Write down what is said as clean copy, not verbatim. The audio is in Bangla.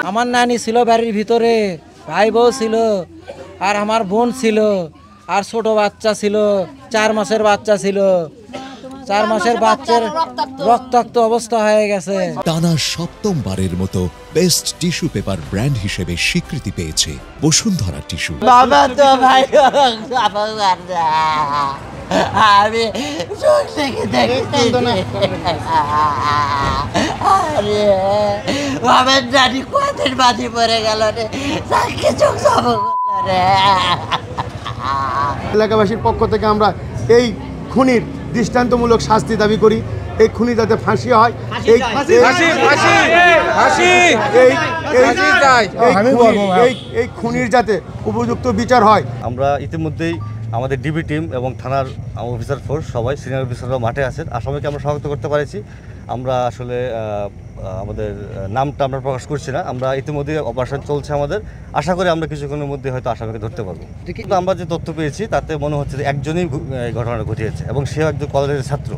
আমার নানি ছিল বাড়ির ভিতরে, ভাই বউ ছিল, আর আমার বোন ছিল, আর ছোট বাচ্চা ছিল, 4 মাসের বাচ্চা ছিল। 4 মাসের বাচ্চার রক্তাক্ত অবস্থা হয়ে গেছে। টানা 7ম বারের মতো বেস্ট টিস্যু পেপার ব্র্যান্ড হিসেবে স্বীকৃতি পেয়েছে বসুন্ধরা টিস্যু। বাবা তো ভাই আমি চোখ থেকে দেখছি বাবার নানি কদিন বাজি পড়ে গেল রে, চাকরি চোখ সব রে। এলাকাবাসীর পক্ষ থেকে আমরা এই খুনির দৃষ্টান্তমূলক শাস্তি দাবি করি। এই খুনি যাতে ফাঁসি হয়, এই খুনির যাতে উপযুক্ত বিচার হয়। আমরা ইতিমধ্যেই আমাদের ডিবি টিম এবং থানার অফিসার ফোর্স সবাই সিনিয়র অফিসাররা মাঠে আছেন। আসামিকে আমরা শনাক্ত করতে পারছি। আমরা আসলে আমাদের নামটা আমরা প্রকাশ করছি না। আমরা ইতিমধ্যে অপারেশন চলছে আমাদের। আশা করি আমরা কিছুক্ষণের মধ্যে হয়তো আসামিকে ধরতে পারবো। কিন্তু আমরা যে তথ্য পেয়েছি তাতে মনে হচ্ছে যে একজনই ঘটনাটা ঘটিয়েছে এবং সেও একজন কলেজের ছাত্র।